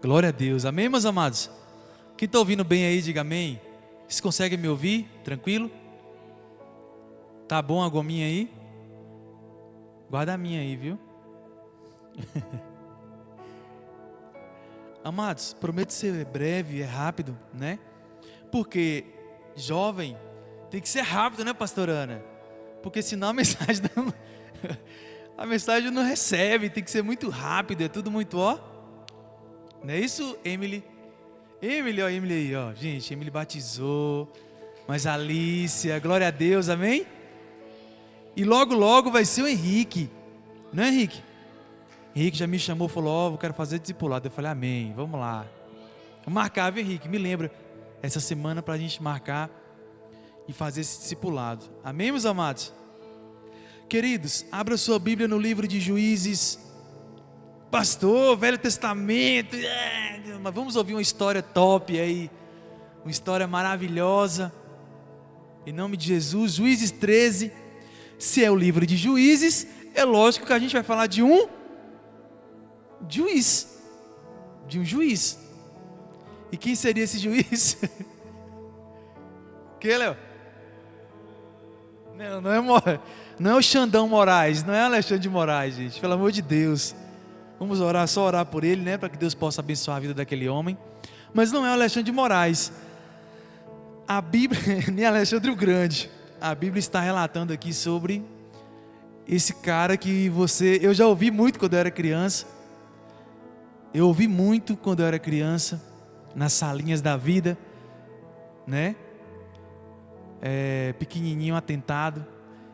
Glória a Deus. Amém, meus amados? Quem está ouvindo bem aí, diga amém. Vocês conseguem me ouvir? Tranquilo? Tá bom a gominha aí? Guarda a minha aí, viu? Amados, prometo ser breve, é rápido, né? Porque jovem tem que ser rápido, né, pastor Ana? Porque senão a mensagem não, a mensagem não recebe, tem que ser muito rápido, é tudo muito, ó. Não é isso, Emily? Emily, ó, Emily aí, ó. Gente, Emily batizou, mas Alicia, glória a Deus, amém? E logo, logo vai ser o Henrique, não é, Henrique? Henrique já me chamou, falou, ó, eu quero fazer discipulado. Eu falei, amém, vamos lá. Vou marcar, viu, Henrique? Me lembra essa semana para a gente marcar e fazer esse discipulado. Amém, meus amados? Queridos, abra sua Bíblia no livro de Juízes. Pastor, Velho Testamento, mas vamos ouvir uma história top aí, uma história maravilhosa, em nome de Jesus. Juízes 13, se é o livro de Juízes, é lógico que a gente vai falar de um juiz, e quem seria esse juiz? Que, Léo? Não é o Xandão Moraes, não é Alexandre de Moraes, gente, pelo amor de Deus. Vamos orar, só orar por ele, né? Para que Deus possa abençoar a vida daquele homem. Mas não é o Alexandre de Moraes. A Bíblia, nem Alexandre o Grande. A Bíblia está relatando aqui sobre esse cara que eu já ouvi muito quando eu era criança. Eu ouvi muito quando eu era criança, nas salinhas da vida, né? Pequenininho, atentado.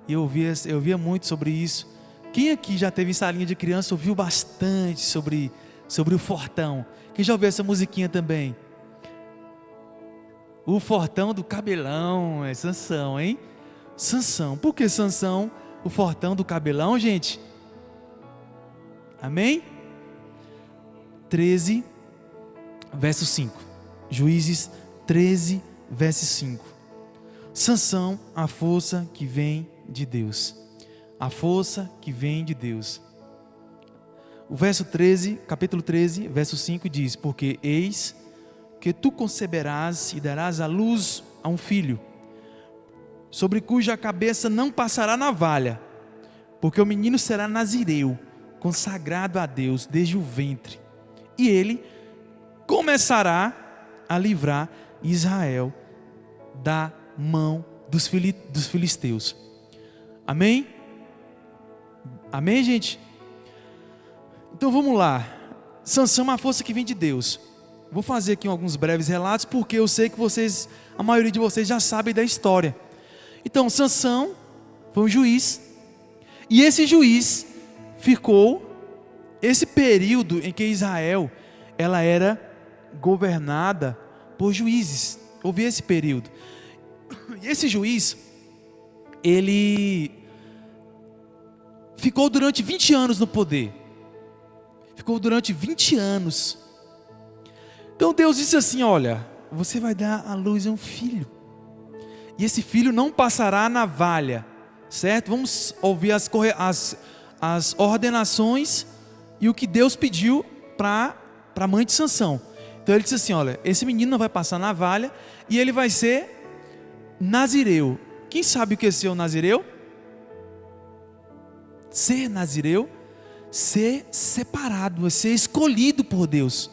E eu ouvia muito sobre isso. Quem aqui já teve salinha de criança ouviu bastante sobre o Fortão? Quem já ouviu essa musiquinha também? O Fortão do cabelão, é Sansão, hein? Sansão, por que Sansão, o Fortão do cabelão, gente? Amém? 13, verso 5. Juízes 13, verso 5. Sansão, a força que vem de Deus. A força que vem de Deus. O verso 13, capítulo 13, verso 5 diz: porque eis que tu conceberás e darás à luz a um filho, sobre cuja cabeça não passará navalha, porque o menino será nazireu, consagrado a Deus desde o ventre, e ele começará a livrar Israel da mão dos filisteus. Amém? Amém, gente? Então vamos lá. Sansão é uma força que vem de Deus. Vou fazer aqui alguns breves relatos, porque eu sei que a maioria de vocês já sabe da história. Então, Sansão foi um juiz, e esse juiz ficou, esse período em que Israel, ela era governada por juízes. Houve esse período. E esse juiz, ele ficou durante 20 anos no poder. Ficou durante 20 anos. Então Deus disse assim: olha, você vai dar à luz a um filho, e esse filho não passará navalha, certo? Vamos ouvir as ordenações e o que Deus pediu para a mãe de Sansão. Então ele disse assim: olha, esse menino não vai passar navalha, e ele vai ser nazireu. Quem sabe o que é ser o nazireu? Ser nazireu, ser separado, ser escolhido por Deus.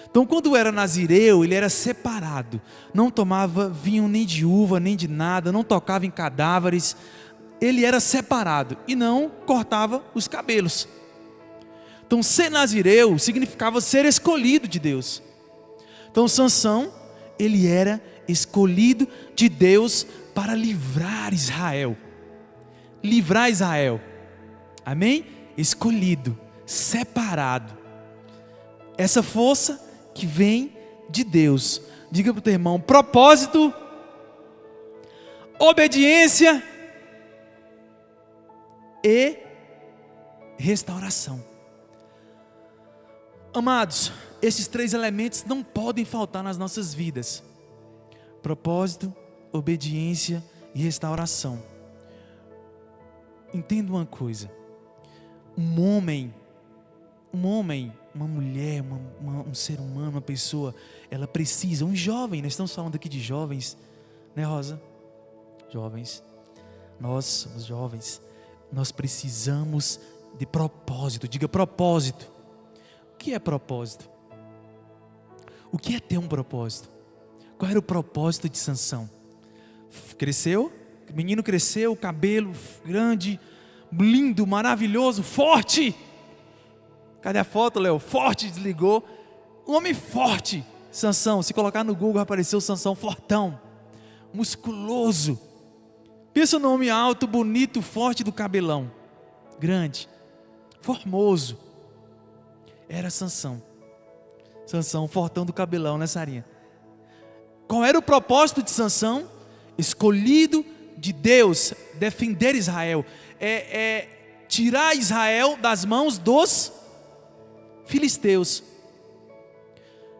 Então quando era nazireu, ele era separado, não tomava vinho nem de uva, nem de nada, não tocava em cadáveres, ele era separado e não cortava os cabelos. Então ser nazireu significava ser escolhido de Deus. Então Sansão, ele era escolhido de Deus para livrar Israel. Livrar Israel. Amém? Escolhido, separado. Essa força que vem de Deus. Diga para o teu irmão: propósito, obediência e restauração. Amados, esses três elementos não podem faltar nas nossas vidas: propósito, obediência e restauração. Entenda uma coisa: um homem uma mulher, um ser humano, uma pessoa, ela precisa, um jovem, nós estamos falando aqui de jovens, né, Rosa? Jovens, nós somos jovens, nós precisamos de propósito. Diga propósito. O que é propósito? O que é ter um propósito? Qual era o propósito de Sansão? Cresceu, o menino cresceu, cabelo grande, lindo, maravilhoso, forte. Cadê a foto, Léo? Forte, desligou. Um homem forte, Sansão. Se colocar no Google, apareceu Sansão fortão, musculoso. Pensa no homem alto, bonito, forte, do cabelão, grande, formoso. Era Sansão. Sansão, fortão do cabelão, né, Sarinha? Qual era o propósito de Sansão? Escolhido de Deus, defender Israel, tirar Israel das mãos dos filisteus.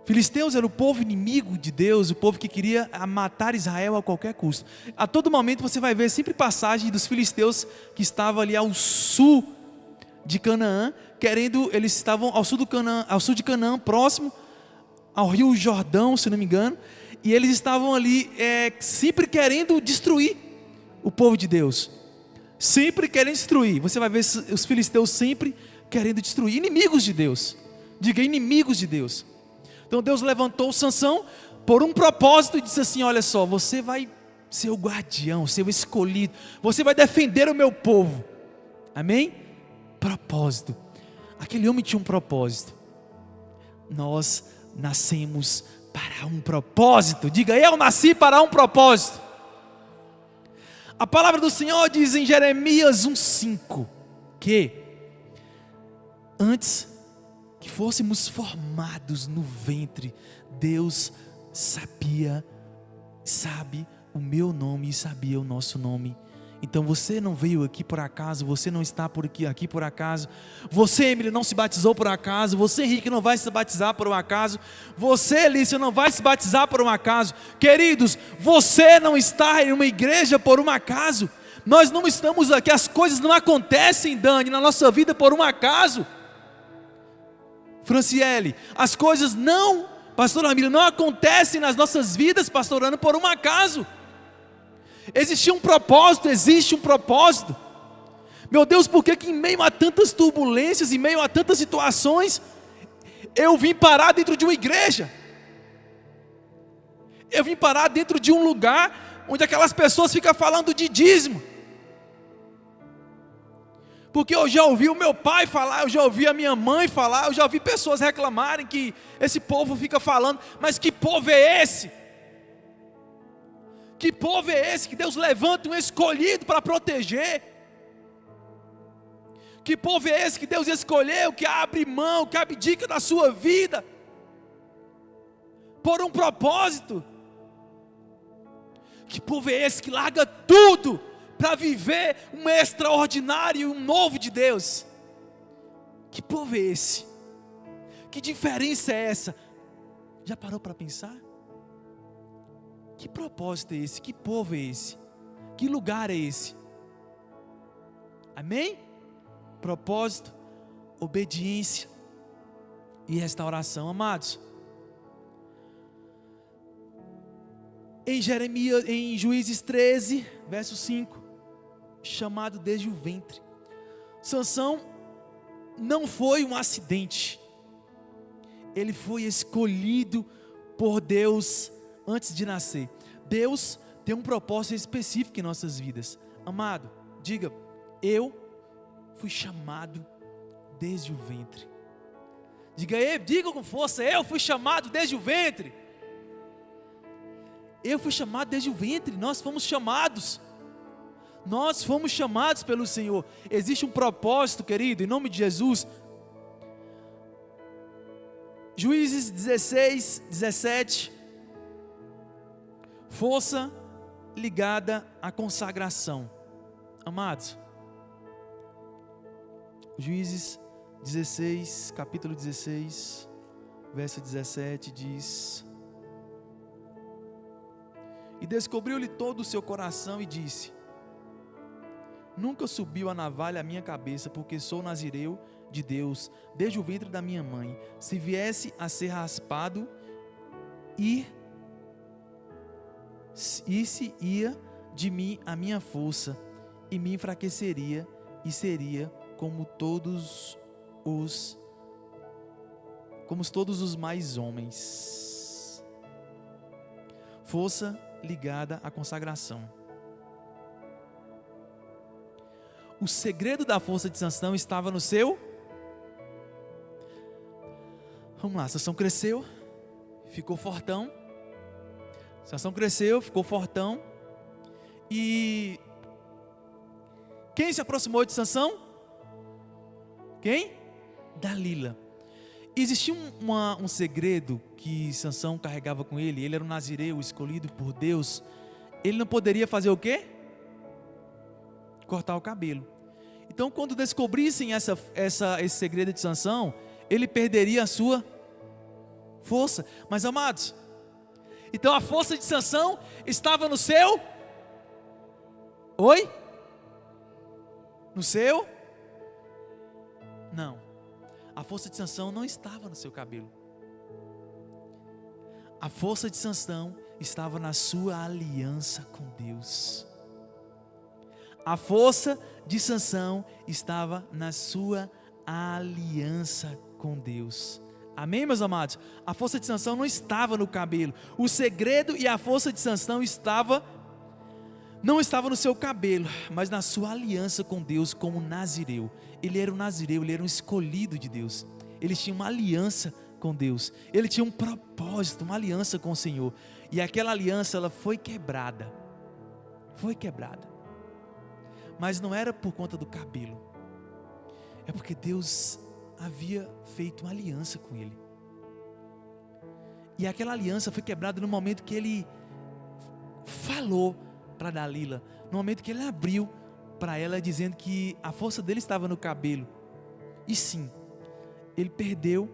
Filisteus era o povo inimigo de Deus, o povo que queria matar Israel a qualquer custo. A todo momento você vai ver sempre passagem dos filisteus que estavam ali ao sul de Canaã, eles estavam ao sul de Canaã, próximo ao rio Jordão, se não me engano, e eles estavam ali sempre querendo destruir o povo de Deus, sempre querendo destruir. Você vai ver os filisteus sempre querendo destruir, inimigos de Deus. Diga, inimigos de Deus. Então Deus levantou Sansão por um propósito e disse assim: olha só, você vai ser o guardião, ser o escolhido, você vai defender o meu povo. Amém? Propósito. Aquele homem tinha um propósito. Nós nascemos para um propósito. Diga, eu nasci para um propósito. A palavra do Senhor diz em Jeremias 1:5 que antes que fôssemos formados no ventre, Deus sabe o meu nome e sabia o nosso nome. Então você não veio aqui por acaso, você não está aqui por acaso, você, Emília, não se batizou por acaso, você, Henrique, não vai se batizar por um acaso, você, Lícia, não vai se batizar por um acaso. Queridos, você não está em uma igreja por um acaso. Nós não estamos aqui, as coisas não acontecem, Dani, na nossa vida por um acaso. Franciele, as coisas não, pastor Ramiro, não acontecem nas nossas vidas, pastorando, por um acaso. Existe um propósito. Meu Deus, por que em meio a tantas turbulências, em meio a tantas situações, eu vim parar dentro de uma igreja? Eu vim parar dentro de um lugar onde aquelas pessoas ficam falando de dízimo. Porque eu já ouvi o meu pai falar, eu já ouvi a minha mãe falar, eu já ouvi pessoas reclamarem que esse povo fica falando, mas que povo é esse? Que povo é esse que Deus levanta um escolhido para proteger? Que povo é esse que Deus escolheu, que abre mão, que abdica da sua vida por um propósito? Que povo é esse que larga tudo para viver um extraordinário, um novo de Deus? Que povo é esse? Que diferença é essa? Já parou para pensar? Que propósito é esse? Que povo é esse? Que lugar é esse? Amém? Propósito, obediência e restauração. Amados, em Juízes 13, verso 5, chamado desde o ventre. Sansão não foi um acidente. Ele foi escolhido por Deus antes de nascer. Deus tem um propósito específico em nossas vidas. Amado, diga, eu fui chamado desde o ventre. Diga com força, eu fui chamado desde o ventre. Eu fui chamado desde o ventre. Nós fomos chamados pelo Senhor. Existe um propósito, querido, em nome de Jesus. Juízes 16, 17. Força ligada à consagração. Amados, Juízes 16, capítulo 16, verso 17 diz: e descobriu-lhe todo o seu coração e disse: nunca subiu a navalha à minha cabeça, porque sou nazireu de Deus desde o ventre da minha mãe. Se viesse a ser raspado, e se ia de mim a minha força, e me enfraqueceria, e seria como todos os mais homens. Força ligada à consagração. O segredo da força de Sansão estava no seu... Vamos lá, Sansão cresceu, ficou fortão. Sansão cresceu, ficou fortão. E quem se aproximou de Sansão? Quem? Dalila. Existia um segredo que Sansão carregava com ele. Ele era um nazireu escolhido por Deus. Ele não poderia fazer o quê? Cortar o cabelo. Então, quando descobrissem esse segredo de Sansão, ele perderia a sua força. Mas, amados, então a força de Sansão estava no seu... Oi? No seu? Não. A força de Sansão não estava no seu cabelo. A força de Sansão estava na sua aliança com Deus. A força de Sansão estava na sua aliança com Deus. Amém, meus amados? A força de Sansão não estava no cabelo. O segredo e a força de Sansão não estava no seu cabelo, mas na sua aliança com Deus como nazireu. Ele era um nazireu, ele era um escolhido de Deus. Ele tinha uma aliança com Deus. Ele tinha um propósito, uma aliança com o Senhor. E aquela aliança, ela foi quebrada. Foi quebrada. Mas não era por conta do cabelo. É porque Deus havia feito uma aliança com ele. E aquela aliança foi quebrada no momento que ele falou para Dalila, no momento que ele abriu para ela, dizendo que a força dele estava no cabelo. E sim, ele perdeu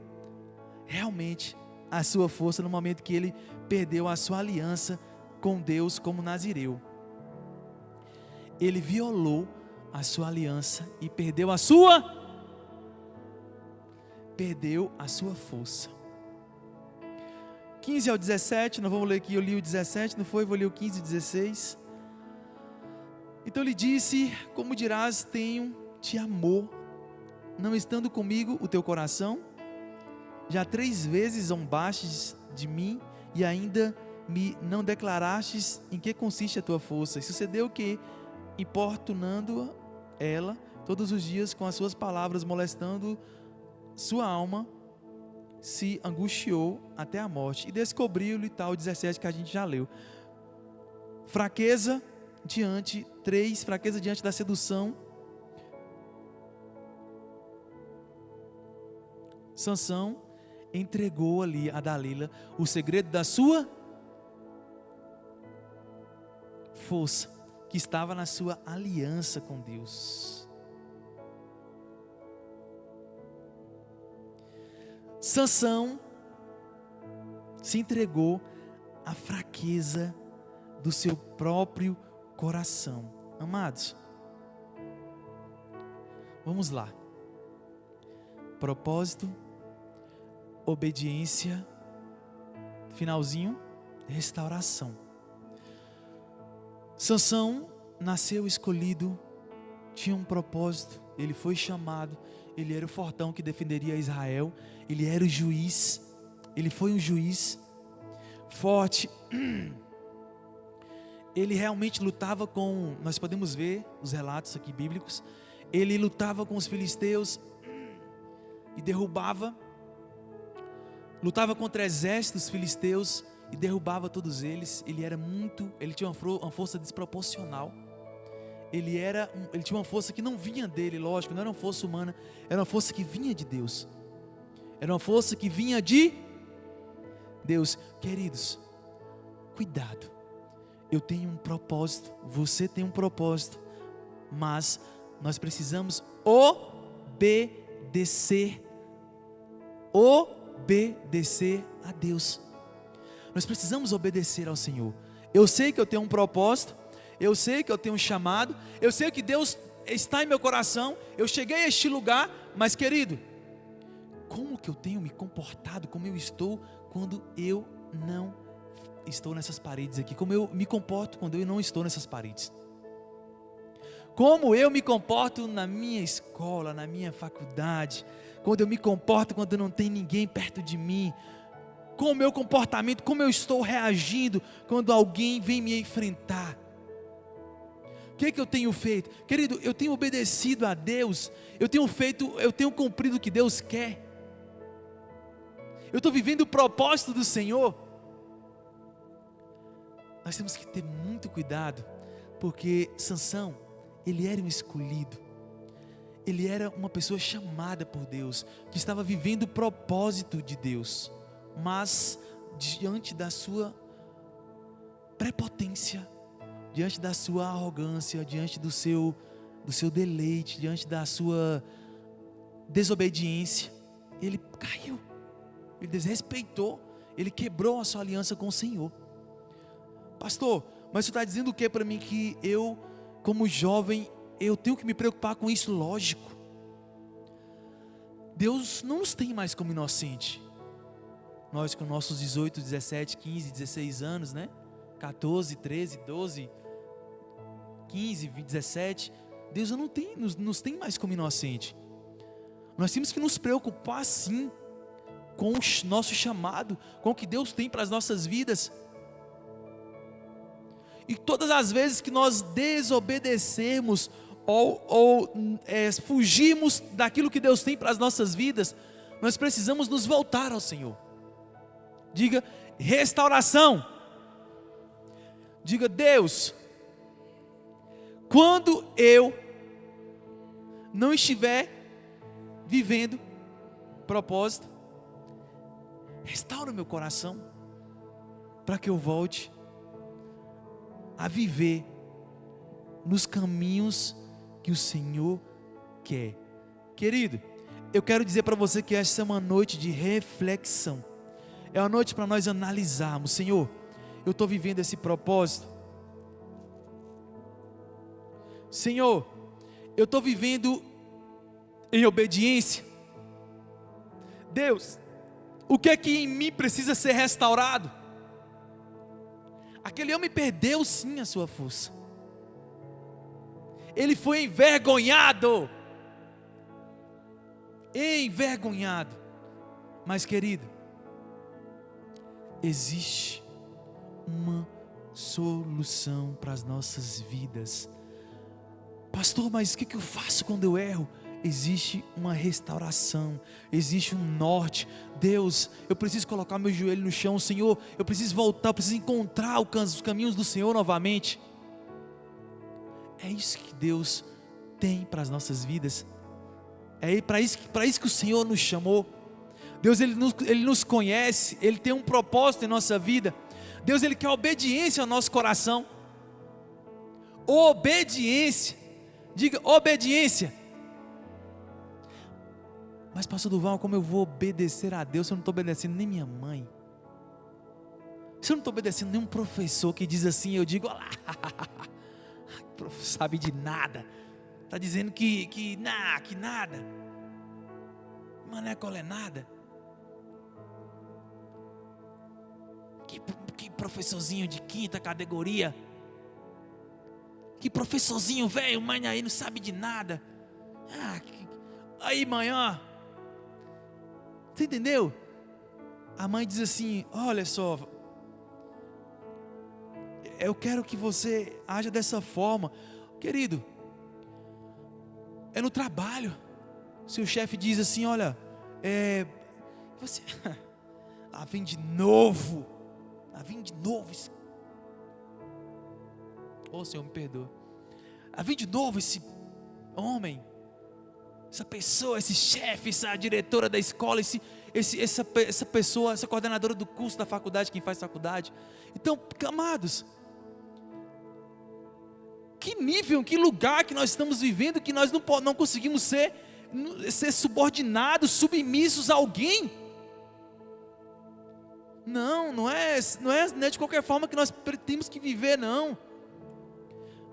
realmente a sua força no momento que ele perdeu a sua aliança com Deus como nazireu. Ele violou a sua aliança e perdeu a sua força. 15 ao 17, não vou ler aqui, eu li o 17, não foi? Vou ler o 15 e 16. Então ele disse: como dirás, tenho-te amor, não estando comigo o teu coração? Já 3 vezes zombastes de mim e ainda me não declarastes em que consiste a tua força. E sucedeu que, importunando ela todos os dias com as suas palavras, molestando sua alma, se angustiou até a morte. E descobriu-lhe tal 17 que a gente já leu. Fraqueza diante da sedução. Sansão entregou ali a Dalila o segredo da sua força, que estava na sua aliança com Deus. Sansão se entregou à fraqueza do seu próprio coração. Amados, vamos lá. Propósito, obediência, finalzinho, restauração. Sansão nasceu escolhido, tinha um propósito, ele foi chamado, ele era o fortão que defenderia Israel, ele era o juiz, ele foi um juiz forte. Ele realmente lutava com, nós podemos ver os relatos aqui bíblicos, ele lutava com os filisteus e derrubava, lutava contra exércitos filisteus e derrubava todos eles. Ele tinha uma força desproporcional. Ele tinha uma força que não vinha dele, lógico, não era uma força humana, era uma força que vinha de Deus. Era uma força que vinha de Deus. Queridos, cuidado. Eu tenho um propósito, você tem um propósito, mas nós precisamos obedecer a Deus. Nós precisamos obedecer ao Senhor. Eu sei que eu tenho um propósito, eu sei que eu tenho um chamado, eu sei que Deus está em meu coração, eu cheguei a este lugar, Mas querido, como que eu tenho me comportado, como eu estou quando eu não estou nessas paredes aqui? Como eu me comporto quando eu não estou nessas paredes? Como eu me comporto na minha escola, na minha faculdade? Quando eu me comporto quando não tem ninguém perto de mim? Com o meu comportamento, como eu estou reagindo quando alguém vem me enfrentar? O que eu tenho feito? Querido, eu tenho obedecido a Deus, eu tenho cumprido o que Deus quer. Eu estou vivendo o propósito do Senhor. Nós temos que ter muito cuidado, porque Sansão, ele era um escolhido. Ele era uma pessoa chamada por Deus, que estava vivendo o propósito de Deus, mas diante da sua prepotência, diante da sua arrogância, diante do seu deleite, diante da sua desobediência, ele caiu, ele desrespeitou, ele quebrou a sua aliança com o Senhor. Pastor, mas você está dizendo o que para mim? Que eu, como jovem, eu tenho que me preocupar com isso? Lógico. Deus não nos tem mais como inocente. Nós com nossos 18, 17, 15, 16 anos, né? 14, 13, 12, 15, 17. Deus não tem, nos tem mais como inocente. Nós temos que nos preocupar sim com o nosso chamado, com o que Deus tem para as nossas vidas. E todas as vezes que nós desobedecermos ou fugirmos daquilo que Deus tem para as nossas vidas, nós precisamos nos voltar ao Senhor. Diga restauração. Diga: Deus, quando eu não estiver vivendo propósito, restaura o meu coração, para que eu volte a viver nos caminhos que o Senhor quer. Querido, eu quero dizer para você que essa é uma noite de reflexão. É uma noite para nós analisarmos: Senhor, eu estou vivendo esse propósito? Senhor, eu estou vivendo em obediência? Deus, o que é que em mim precisa ser restaurado? Aquele homem perdeu sim a sua força. Ele foi envergonhado. Envergonhado. Mas querido, existe uma solução para as nossas vidas. Pastor, mas o que eu faço quando eu erro? Existe uma restauração, existe um norte. Deus, eu preciso colocar meu joelho no chão. Senhor, eu preciso voltar, eu preciso encontrar os caminhos do Senhor novamente. É isso que Deus tem para as nossas vidas. É para isso que o Senhor nos chamou. Deus, Ele nos conhece, Ele tem um propósito em nossa vida. Deus, Ele quer obediência ao nosso coração. Obediência. Diga obediência. Mas pastor Duval, como eu vou obedecer a Deus se eu não estou obedecendo nem minha mãe? Se eu não estou obedecendo nem um professor que diz assim, eu digo: olha lá, sabe de nada, está dizendo que nada, mané colé nada. Que professorzinho de quinta categoria, que professorzinho velho, mãe aí não sabe de nada. Aí manhã, você entendeu? A mãe diz assim: olha só, eu quero que você haja dessa forma. Querido, é no trabalho. Seu chefe diz assim: olha, você lá vem de novo. Oh, Senhor, me perdoa. Lá vem de novo esse homem, essa pessoa, esse chefe, essa diretora da escola, essa pessoa, essa coordenadora do curso da faculdade, quem faz faculdade. Então, amados, que nível, que lugar que nós estamos vivendo, que nós não conseguimos ser subordinados, submissos a alguém? Não é de qualquer forma que nós temos que viver, não.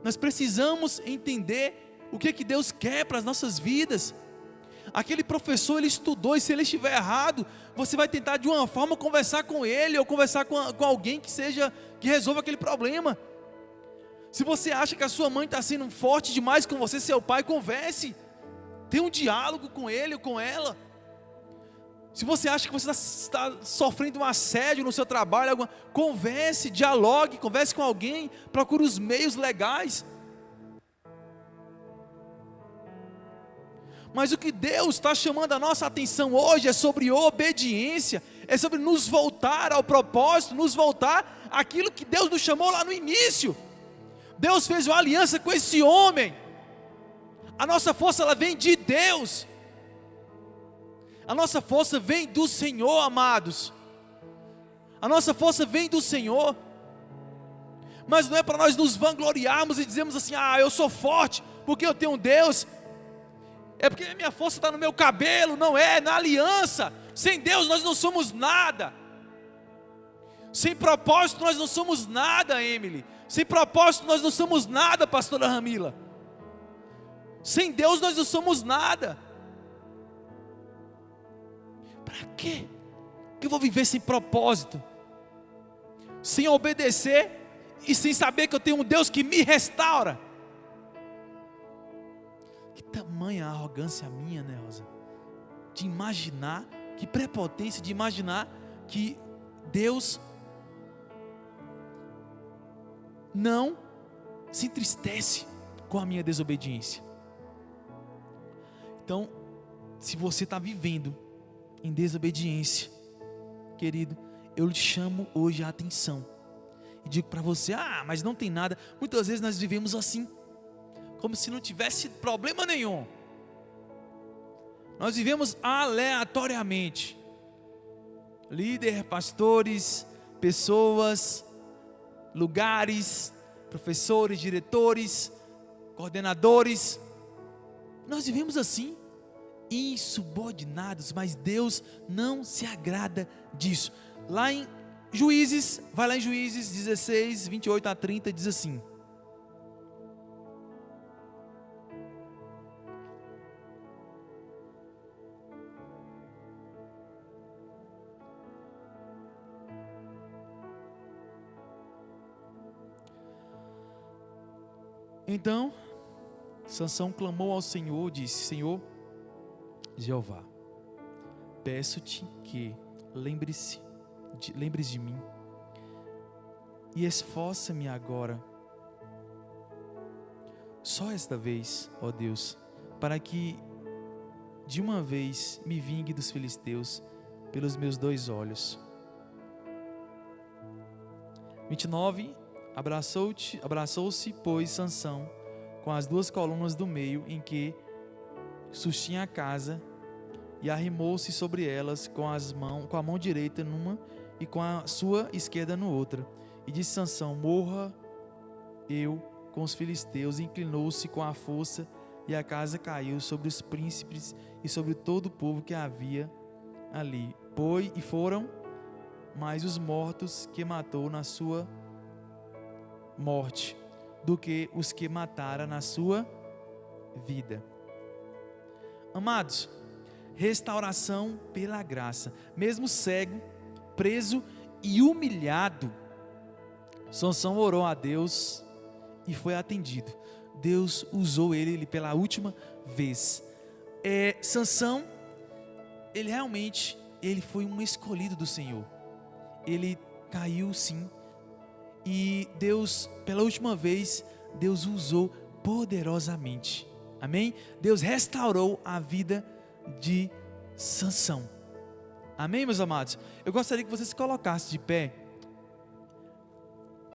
Nós precisamos entender o que Deus quer para as nossas vidas. Aquele professor, ele estudou, e se ele estiver errado, você vai tentar de uma forma conversar com ele, ou conversar com alguém que resolva aquele problema. Se você acha que a sua mãe está sendo forte demais com você, seu pai, converse. Tenha um diálogo com ele ou com ela. Se você acha que você está sofrendo um assédio no seu trabalho, converse, dialogue, converse com alguém, procure os meios legais. Mas o que Deus está chamando a nossa atenção hoje é sobre obediência, é sobre nos voltar ao propósito, nos voltar àquilo que Deus nos chamou lá no início. Deus fez uma aliança com esse homem. A nossa força, ela vem de Deus. A nossa força vem do Senhor, amados. A nossa força vem do Senhor. Mas não é para nós nos vangloriarmos e dizermos assim: eu sou forte porque eu tenho um Deus. É porque a minha força está no meu cabelo. Não é, na aliança. Sem Deus nós não somos nada. Sem propósito nós não somos nada, Emily. Sem propósito nós não somos nada, pastora Ramila. Sem Deus nós não somos nada. Para quê que eu vou viver sem propósito? Sem obedecer e sem saber que eu tenho um Deus que me restaura? Que tamanha arrogância minha, né, Rosa? De imaginar, que prepotência de imaginar que Deus não se entristece com a minha desobediência. Então, se você está vivendo em desobediência, querido, eu lhe chamo hoje a atenção e digo para você: mas não tem nada. Muitas vezes nós vivemos assim, como se não tivesse problema nenhum. Nós vivemos aleatoriamente. Líder, pastores, pessoas, lugares, professores, diretores, coordenadores. Nós vivemos assim, insubordinados, mas Deus não se agrada disso. Lá em Juízes, vai lá em Juízes 16, 28 a 30, diz assim: então Sansão clamou ao Senhor, disse: Senhor Jeová, peço-te que lembres de mim e esforça-me agora, só esta vez, ó Deus, para que de uma vez me vingue dos filisteus pelos meus 2 olhos. 29. Abraçou-se, pois, Sansão com as 2 colunas do meio em que sustinha a casa, e arrimou-se sobre elas com a mão direita numa e com a sua esquerda no outra. E disse Sansão: morra eu com os filisteus. E inclinou-se com a força, e a casa caiu sobre os príncipes e sobre todo o povo que havia ali. E foram mais os mortos que matou na sua morte do que os que matara na sua vida. Amados, restauração pela graça. Mesmo cego, preso e humilhado, Sansão orou a Deus e foi atendido. Deus usou ele pela última vez. Sansão, ele foi um escolhido do Senhor. Ele caiu, sim, e Deus, pela última vez, Deus o usou poderosamente. Amém? Deus restaurou a vida de Sansão. Amém, meus amados? Eu gostaria que você se colocasse de pé.